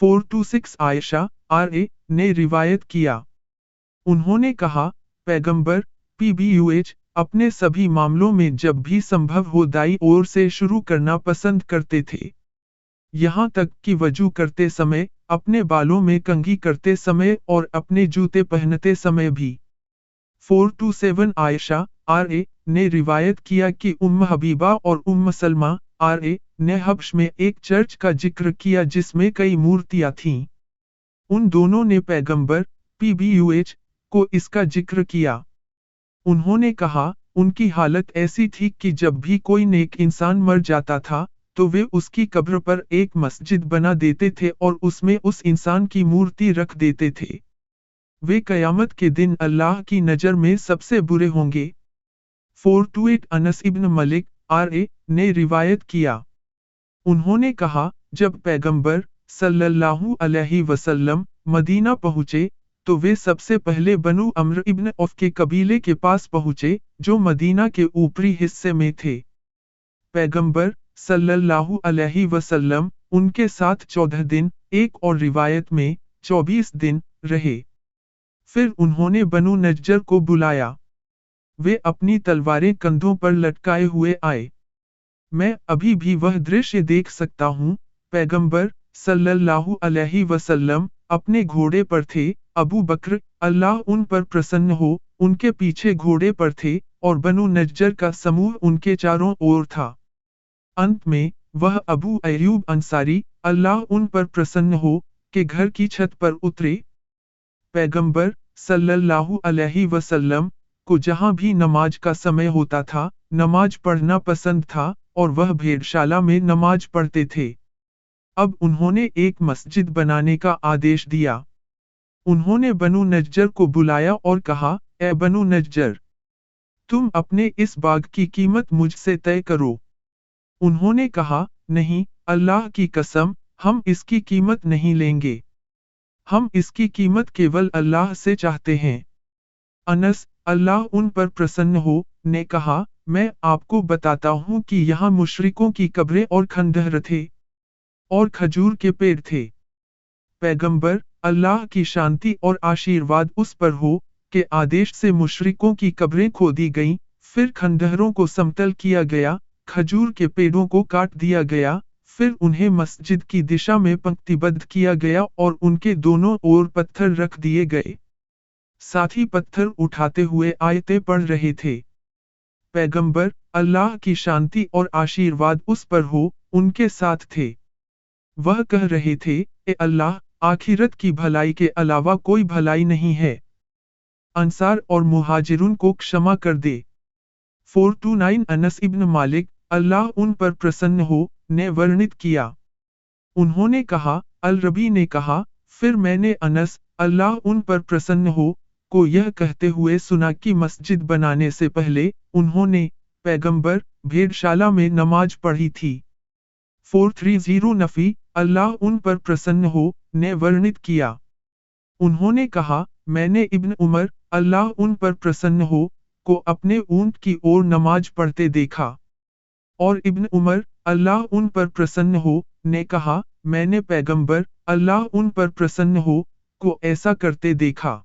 426 Ayesha RA ने रिवायत किया। उन्होंने कहा, पैगंबर PBUH अपने सभी मामलों में जब भी संभव हो दाईं ओर से शुरू करना पसंद करते थे। यहाँ तक कि वजू करते समय, अपने बालों में कंघी करते समय और अपने जूते पहनते समय भी। 427 आयशा RA ने रिवायत किया कि उम्म हबीबा और उम्म सलमा RA ने हब्श में एक चर्च का जिक्र किया जिसमें कई मूर्तियां थीं। उन दोनों ने पैगंबर PBUH को इसका जिक्र किया। उन्होंने कहा, उनकी हालत ऐसी थी कि जब भी कोई नेक इंसान मर जाता था, तो वे उसकी कब्र पर एक मस्जिद बना देते थे और उसमें उस इंसान की मूर्ति रख देते थे। वे कयामत के दिन अल्लाह की नज़र में सबसे बुरे होंगे। 428 अनस इब्न मलिक RA ने रिवायत किया। उन्होंने कहा, जब पैगंबर सल्लल्लाहु अलैहि वसल्लम मदीना पहुँचे, तो वे सबसे पहले बनु अम्र इब्न औफ के कबीले के पास पहुँचे, जो मदीना के ऊपरी हिस्से में थे। पैगंबर सल्लल्लाहु अलैहि वसल्लम उनके साथ 14 दिन, एक और रिवायत में 24 दिन रहे। फिर उन्होंने बनु नज्जर को बुलाया। वे अपनी तलवारें कंधों पर लटकाए हुए आए। मैं अभी भी वह दृश्य देख सकता हूँ। पैगंबर सल्लल्लाहु अलैहि वसल्लम अपने घोड़े पर थे, अबू बकर अल्लाह उन पर प्रसन्न हो, उनके पीछे घोड़े पर थे और बनु नज्जर का समूह उनके चारों ओर था। अंत में वह अबू अय्यूब अंसारी अल्लाह उन पर प्रसन्न हो के घर की छत पर उतरे। पैगंबर सल्लल्लाहु अलैहि वसल्लम को जहाँ भी नमाज का समय होता था, नमाज पढ़ना पसंद था और वह भेड़शाला में नमाज पढ़ते थे। अब उन्होंने एक मस्जिद बनाने का आदेश दिया। उन्होंने बनु नज्जर को बुलाया और कहा, ए बनु नज्जर, तुम अपने इस बाग की कीमत मुझसे तय करो। उन्होंने कहा, नहीं, अल्लाह की कसम, हम इसकी कीमत नहीं लेंगे। हम इसकी कीमत केवल अल्लाह से चाहते हैं। अनस अल्लाह उन पर प्रसन्न हो ने कहा, मैं आपको बताता हूँ कि यहाँ मुशरिकों की कब्रें और खंडहर थे और खजूर के पेड़ थे। पैगंबर अल्लाह की शांति और आशीर्वाद उस पर हो के आदेश से मुशरिकों की कब्रें खोदी गईं, फिर खंडहरों को समतल किया गया, खजूर के पेड़ों को काट दिया गया, फिर उन्हें मस्जिद की दिशा में पंक्तिबद्ध किया गया और उनके दोनों ओर पत्थर रख दिए गए। साथी पत्थर उठाते हुए आयतें पढ़ रहे थे। पैगंबर अल्लाह की शांति और आशीर्वाद उस पर हो, उनके साथ थे। वह कह रहे थे, ए अल्लाह, आखिरत की भलाई के अलावा कोई भलाई नहीं है। अंसार और मुहाजिरून को क्षमा कर दे। 429 अनस इब्न मालिक अल्लाह उन पर प्रसन्न हो ने वर्णित किया। उन्होंने कहा, अल रबी ने कहा, फिर मैंने अनस अल्लाह उन पर प्रसन्न हो को यह कहते हुए सुना कि मस्जिद बनाने से पहले उन्होंने पैगंबर भेड़शाला में नमाज पढ़ी थी। 430 नफी अल्लाह उन पर प्रसन्न हो ने वर्णित किया। उन्होंने कहा, मैंने इब्न उमर अल्लाह उन पर प्रसन्न हो को अपने ऊंट की ओर नमाज पढ़ते देखा। और इब्न उमर अल्लाह उन पर प्रसन्न हो ने कहा, मैंने पैगंबर अल्लाह उन पर प्रसन्न हो को ऐसा करते देखा।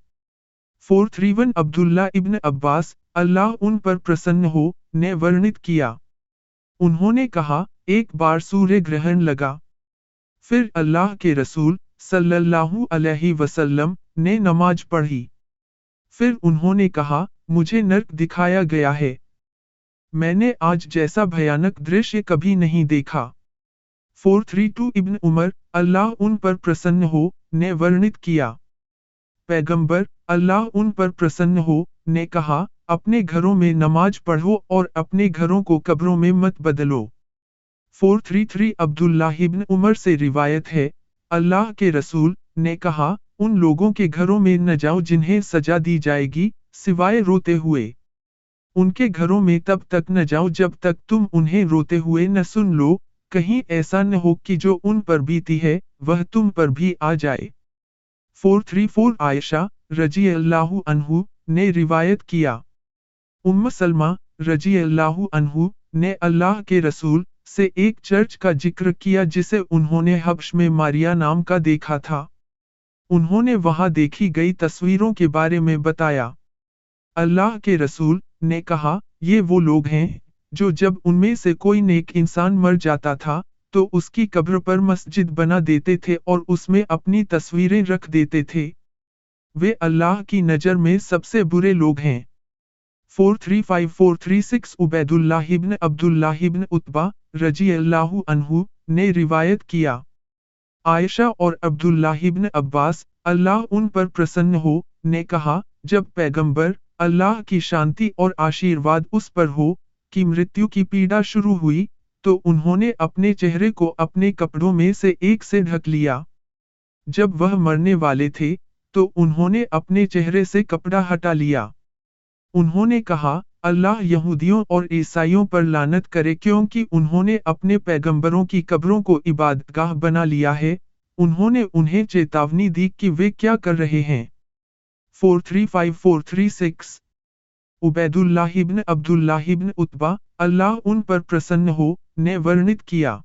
431 अब्दुल्ला इब्न अब्बास अल्लाह उन पर प्रसन्न हो ने वर्णित किया। उन्होंने कहा, एक बार सूर्य ग्रहण लगा। फिर अल्लाह के रसूल सल्लल्लाहु अलैहि वसल्लम ने नमाज पढ़ी। फिर उन्होंने कहा, मुझे नर्क दिखाया गया है। मैंने आज जैसा भयानक दृश्य कभी नहीं देखा। 432 इब्न उमर अल्लाह उन पर प्रसन्न हो ने वर्णित किया। पैगंबर अल्लाह उन पर प्रसन्न हो ने कहा, अपने घरों में नमाज पढ़ो और अपने घरों को कब्रों में मत बदलो। 433 अब्दुल्लाह इब्न उमर से रिवायत है, अल्लाह के रसूल ने कहा, उन लोगों के घरों में न जाओ जिन्हें सजा दी जाएगी, सिवाय रोते हुए। उनके घरों में तब तक न जाओ जब तक तुम उन्हें रोते हुए न सुन लो, कहीं ऐसा न हो कि जो उन पर बीती है, वह तुम पर भी आ जाए। 434 आयशा रज़ियल्लाहु अन्हु ने रिवायत किया। उम्म सलमा रज़ियल्लाहु अन्हु ने अल्लाह के रसूल से एक चर्च का जिक्र किया जिसे उन्होंने हब्श में मारिया नाम का देखा था। उन्होंने वहां देखी गई तस्वीरों के बारे में बताया। अल्लाह के रसूल ने कहा, ये वो लोग हैं जो जब उनमें से कोई नेक इंसान मर जाता था तो उसकी कब्र पर मस्जिद बना देते थे और उसमें अपनी तस्वीरें रख देते थे। वे अल्लाह की नज़र में सबसे बुरे लोग हैं। 435436 उबैदुल्लाह इब्न अब्दुल्लाह इब्न उतबा रजी अल्लाहु अन्हु ने रिवायत किया। आयशा और अब्दुल्लाह इब्न अब्बास अल्लाह उन पर प्रसन्न हो ने कहा, जब पैगंबर अल्लाह की शांति और आशीर्वाद उस पर हो कि मृत्यु की पीड़ा शुरू हुई तो उन्होंने अपने चेहरे को अपने कपड़ों में से एक से ढक लिया। जब वह मरने वाले थे तो उन्होंने अपने चेहरे से कपड़ा हटा लिया। उन्होंने कहा, अल्लाह यहूदियों और ईसाइयों पर लानत करे क्योंकि उन्होंने अपने पैगंबरों की कब्रों को इबादतगाह बना लिया है। उन्होंने उन्हें चेतावनी दी कि वे क्या कर रहे हैं। 435436 उबैदुल्लाह इब्न अब्दुल्लाह इब्न उतबा अल्लाह उन पर प्रसन्न हो ने वर्णित किया।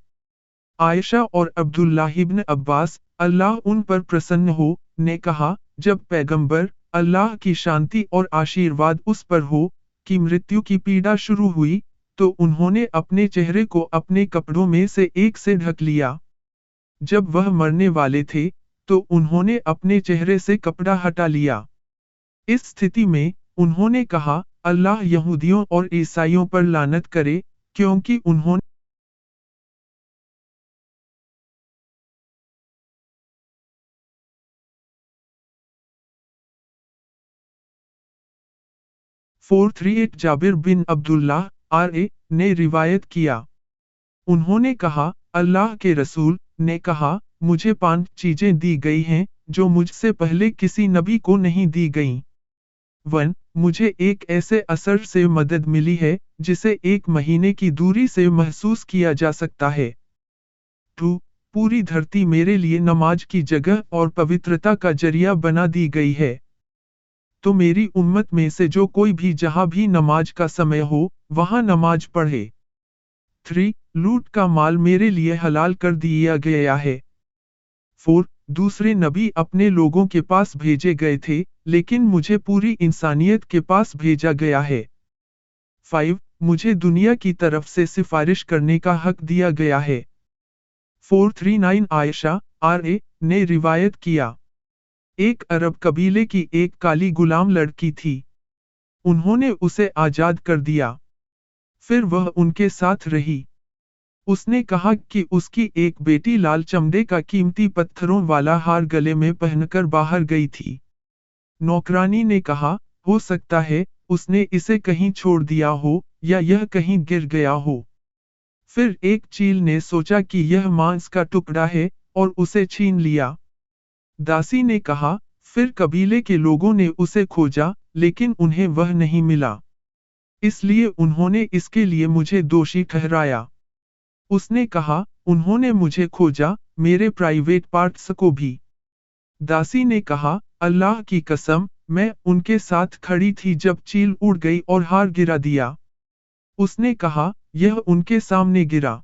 आयशा और अब्दुल्लाह इब्न अब्बास अल्लाह उन पर प्रसन्न हो ने कहा, जब पैगंबर अल्लाह की शांति और आशीर्वाद उस पर हो कि मृत्यु की पीड़ा शुरू हुई तो उन्होंने अपने चेहरे को अपने कपड़ों में से एक से ढक लिया। जब वह मरने वाले थे तो उन्होंने अपने चेहरे से कपड़ा हटा लिया। इस स्थिति में उन्होंने कहा, अल्लाह यहूदियों और ईसाइयों पर लानत करे क्योंकि उन्होंने 438 जाबिर बिन अब्दुल्लाह आर.ए. ने रिवायत किया। उन्होंने कहा, अल्लाह के रसूल ने कहा, मुझे 5 चीजें दी गई हैं जो मुझसे पहले किसी नबी को नहीं दी गईं। 1. मुझे एक ऐसे असर से मदद मिली है जिसे 1 महीने की दूरी से महसूस किया जा सकता है। 2. पूरी धरती मेरे लिए नमाज की जगह और पवित्रता का जरिया बना दी गई है। तो मेरी उम्मत में से जो कोई भी जहां भी नमाज का समय हो वहां नमाज पढ़े। 3. लूट का माल मेरे लिए हलाल कर दिया गया है। 4. दूसरे नबी अपने लोगों के पास भेजे गए थे लेकिन मुझे पूरी इंसानियत के पास भेजा गया है। 5. मुझे दुनिया की तरफ से सिफारिश करने का हक दिया गया है। 439 आयशा आर.ए. ने रिवायत किया। एक अरब कबीले की एक काली गुलाम लड़की थी। उन्होंने उसे आजाद कर दिया। फिर वह उनके साथ रही। उसने कहा कि उसकी एक बेटी लाल चमड़े का कीमती पत्थरों वाला हार गले में पहनकर बाहर गई थी। नौकरानी ने कहा, हो सकता है उसने इसे कहीं छोड़ दिया हो या यह कहीं गिर गया हो। फिर एक चील ने सोचा कि यह मांस का टुकड़ा है और उसे छीन लिया। दासी ने कहा, फिर कबीले के लोगों ने उसे खोजा लेकिन उन्हें वह नहीं मिला। इसलिए उन्होंने इसके लिए मुझे दोषी ठहराया। उसने कहा, उन्होंने मुझे खोजा, मेरे प्राइवेट पार्ट्स को भी। दासी ने कहा, अल्लाह की कसम, मैं उनके साथ खड़ी थी जब चील उड़ गई और हार गिरा दिया। उसने कहा, यह उनके सामने गिरा।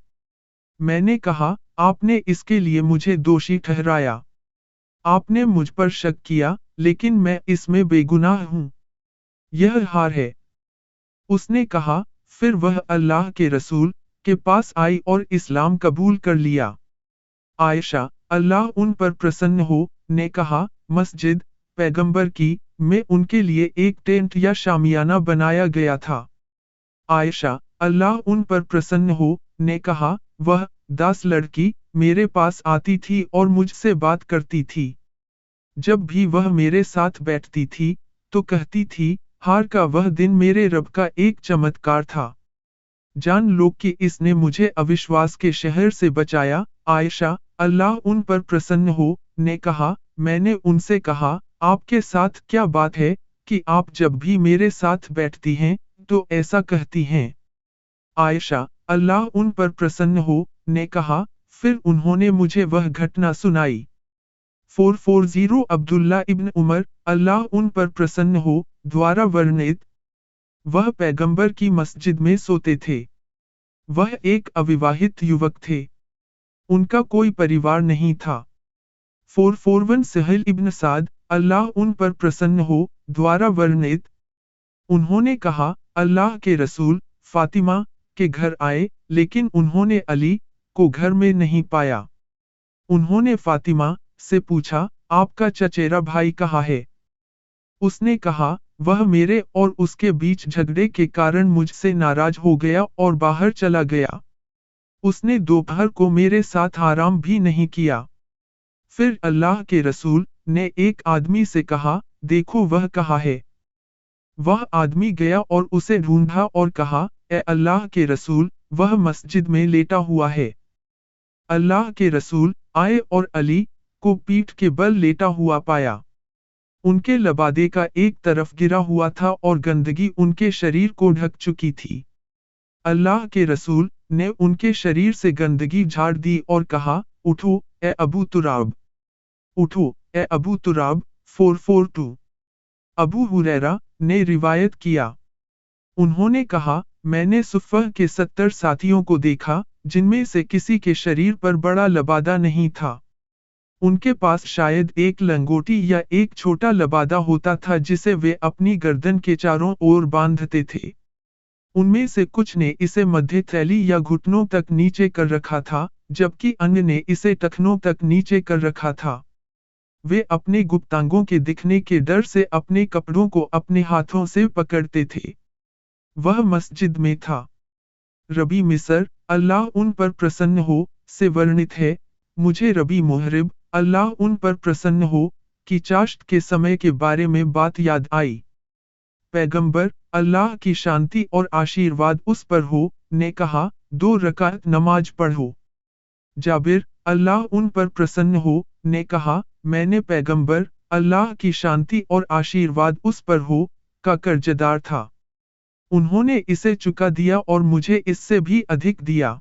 मैंने कहा, आपने इसके लिए मुझे दोषी ठहराया। आपने मुझ पर शक किया, लेकिन मैं इसमें बेगुनाह हूँ। यह हार है। उसने कहा, फिर वह अल्लाह के रसूल के पास आई और इस्लाम कबूल कर लिया। आयशा, अल्लाह उन पर प्रसन्न हो, ने कहा, मस्जिद पैगंबर की में उनके लिए एक टेंट या शामियाना बनाया गया था। आयशा, अल्लाह उन पर प्रसन्न हो, ने कहा, वह दास लड़की मेरे पास आती थी और मुझसे बात करती थी। जब भी वह मेरे साथ बैठती थी तो कहती थी, हार का वह दिन मेरे रब का एक चमत्कार था। जान लो कि इसने मुझे अविश्वास के शहर से बचाया। आयशा, अल्लाह उन पर प्रसन्न हो, ने कहा, मैंने उनसे कहा, आपके साथ क्या बात है कि आप जब भी मेरे साथ बैठती हैं तो ऐसा कहती हैं। आयशा, अल्लाह उन पर प्रसन्न हो, ने कहा, फिर उन्होंने मुझे वह घटना सुनाई। 440 अब्दुल्ला इब्न उमर, अल्लाह उन पर प्रसन्न हो, द्वारा वर्णित। वह पैगंबर की मस्जिद में सोते थे। वह एक अविवाहित युवक थे। उनका कोई परिवार नहीं था। 441 सहल इब्न साद, अल्लाह उन पर प्रसन्न हो, द्वारा वर्णित। उन्होंने कहा, अल्लाह के रसूल फातिमा के घर आए, लेकिन उन्होंने अली को घर में नहीं पाया। उन्होंने फातिमा से पूछा, आपका चचेरा भाई कहाँ है? उसने कहा, वह मेरे और उसके बीच झगड़े के कारण मुझसे नाराज हो गया और बाहर चला गया। उसने दोपहर को मेरे साथ आराम भी नहीं किया। फिर अल्लाह के रसूल ने एक आदमी से कहा, देखो वह कहाँ है। वह आदमी गया और उसे ढूंढा और कहा, ए अल्लाह के रसूल, वह मस्जिद में लेटा हुआ है। अल्लाह के रसूल आए और अली को पीठ के बल लेटा हुआ पाया। उनके लबादे का एक तरफ गिरा हुआ था और गंदगी उनके शरीर को ढक चुकी थी। अल्लाह के रसूल ने उनके शरीर से गंदगी झाड़ दी और कहा, उठो, ए अबू तुराब। उठो, ए अबू तुराब। 442 अबू हुरैरा ने रिवायत किया। उन्होंने कहा, मैंने सुफ़ह के 70 साथियों को देखा, जिनमें से किसी के शरीर पर बड़ा लबादा नहीं था। उनके पास शायद एक लंगोटी या एक छोटा लबादा होता था जिसे वे अपनी गर्दन के चारों ओर बांधते थे। उनमें से कुछ ने इसे मध्य थैली या घुटनों तक नीचे कर रखा था, जबकि अन्य ने इसे टखनों तक नीचे कर रखा था। वे अपने गुप्तांगों के दिखने के डर से अपने कपड़ों को अपने हाथों से पकड़ते थे। वह मस्जिद में था। रबी मिस्र, अल्लाह उन पर प्रसन्न हो, से वर्णित है, मुझे रबी मुहरिब, अल्लाह उन पर प्रसन्न हो, की चाश्त के समय के बारे में बात याद आई। पैगंबर, अल्लाह की शांति और आशीर्वाद उस पर हो, ने कहा, 2 रकात नमाज पढ़ो। जाबिर, अल्लाह उन पर प्रसन्न हो, ने कहा, मैंने पैगंबर, अल्लाह की शांति और आशीर्वाद उस पर हो, का कर्जदार था। उन्होंने इसे चुका दिया और मुझे इससे भी अधिक दिया।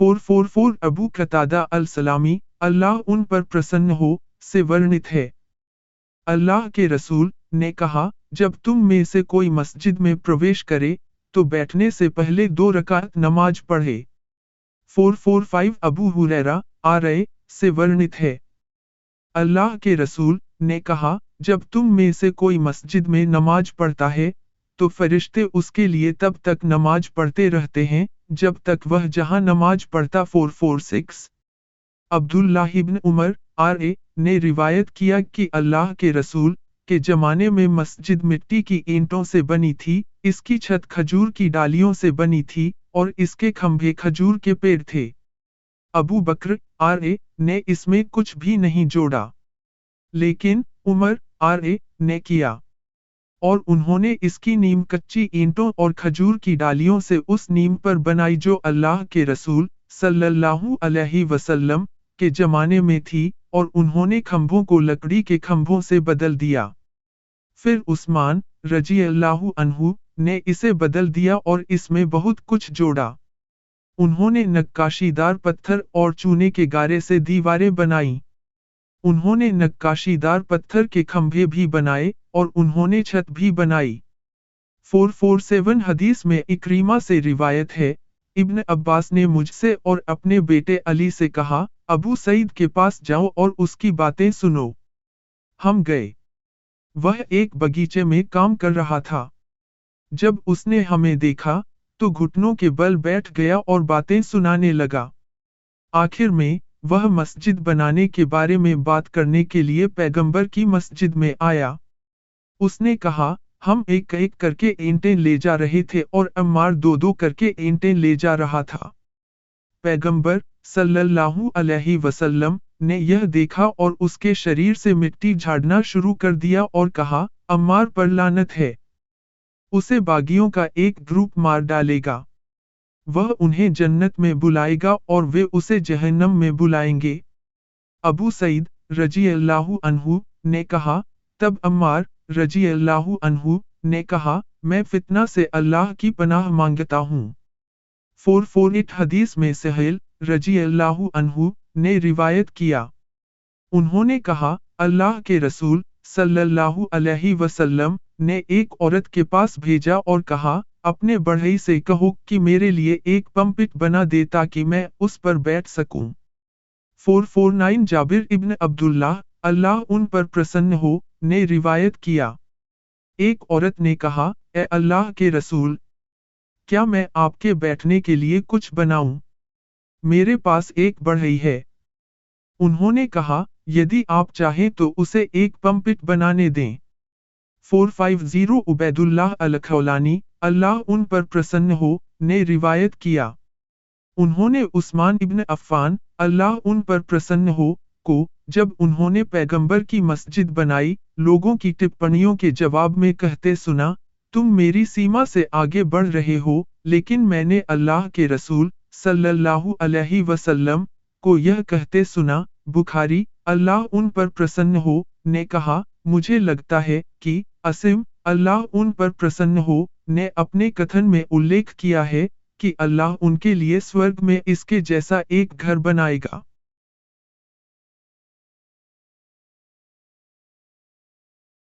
444 अबू कतादा अल-सलामी, अल्लाह उन पर प्रसन्न हो, से वर्णित है। अल्लाह के रसूल ने कहा, जब तुम में से कोई मस्जिद में प्रवेश करे, तो बैठने से पहले 2 रकात नमाज पढ़े। 445 अबू हुरैरा से वर्णित है। अल्लाह के रसूल ने कहा, जब तुम में से कोई मस्जिद में नमाज पढ़ता है, तो फरिश्ते उसके लिए तब तक नमाज पढ़ते रहते हैं, जब तक वह जहां नमाज पढ़ता। 446 अब्दुल्लाह इब्न उमर ने रिवायत किया कि अल्लाह के रसूल के जमाने में मस्जिद मिट्टी की ईंटों से बनी थी, इसकी छत खजूर की डालियों से बनी थी, और इसके खंभे खजूर के पेड़ थे। अबू बकर ने इसमें कुछ भी नहीं जोड़ा, लेकिन उमर ने किया, और उन्होंने इसकी नींव कच्ची ईंटों और खजूर की डालियों से उस नींव पर बनाई जो अल्लाह के रसूल सल्लल्लाहु अलैहि वसल्लम के जमाने में थी, और उन्होंने खंभों को लकड़ी के खंभों से बदल दिया। फिर उस्मान रज़ियल्लाहु अन्हु ने इसे बदल दिया और इसमें बहुत कुछ जोड़ा। उन्होंने नक्काशीदार पत्थर और चूने के गारे से दीवारें बनाईं। उन्होंने नक्काशीदार पत्थर के खंभे भी बनाए, और उन्होंने छत भी बनाई। 447 हदीस में इक्रीमा से रिवायत है, इब्न अब्बास ने मुझसे और अपने बेटे अली से कहा, अबू सईद के पास जाओ और उसकी बातें सुनो। हम गए। वह एक बगीचे में काम कर रहा था। जब उसने हमें देखा, तो घुटनों के बल बैठ गया और बातें सुनाने लगा। आखिर में, वह मस्जिद बनाने के बारे में बात करने के लिए पैगंबर की मस्जिद में आया। उसने कहा, हम एक एक करके ईंटें ले जा रहे थे और अम्मार 2-2 करके ईंटें ले जा रहा था। पैगंबर सल्लल्लाहु अलैहि वसल्लम ने यह देखा और उसके शरीर से मिट्टी झाड़ना शुरू कर दिया और कहा, अम्मार पर लानत है। उसे बागियों का एक ग्रुप मार डालेगा। वह उन्हें जन्नत में बुलाएगा और वे उसे जहन्नम में बुलाएंगे। अबू सईद रज़ियल्लाहु अन्हु ने कहा, तब अम्मार रज़ियल्लाहु अन्हु ने कहा, मैं फितना से अल्लाह की पनाह मांगता हूँ। 448 हदीस में सहल रज़ियल्लाहु अन्हु ने रिवायत किया। उन्होंने कहा, अल्लाह के रसूल सल्लल्लाहु अलैहि वसल्लम ने एक औरत के पास भेजा और कहा, अपने बढ़ई से कहो कि मेरे लिए एक पंपिट बना दे ताकि मैं उस पर बैठ सकूं। 449 जाबिर इब्न अब्दुल्लाह, अल्लाह उन पर प्रसन्न हो, ने रिवायत किया। एक औरत ने कहा, ए अल्लाह के रसूल, क्या मैं आपके बैठने के लिए कुछ बनाऊं? मेरे पास एक बढ़ई है। उन्होंने कहा, यदि आप चाहें तो उसे एक पंपिट बनाने दें। 450 उबैदुल्लाह अल-खौलानी, अल्लाह उन पर प्रसन्न हो, ने रिवायत किया। उन्होंने उस्मान इब्न अफ़्फ़ान, अल्लाह उन पर प्रसन्न हो, को, जब उन्होंने पैगंबर की मस्जिद बनाई, लोगों की टिप्पणियों के जवाब में कहते सुना, तुम मेरी सीमा से आगे बढ़ रहे हो, लेकिन मैंने अल्लाह के रसूल सल्लल्लाहु अलैहि वसल्लम को यह कहते सुना, बुखारी, अल्लाह उन पर प्रसन्न हो, ने कहा, मुझे लगता है कि असीम, अल्लाह उन पर प्रसन्न हो, ने अपने कथन में उल्लेख किया है कि अल्लाह उनके लिए स्वर्ग में इसके जैसा एक घर बनाएगा।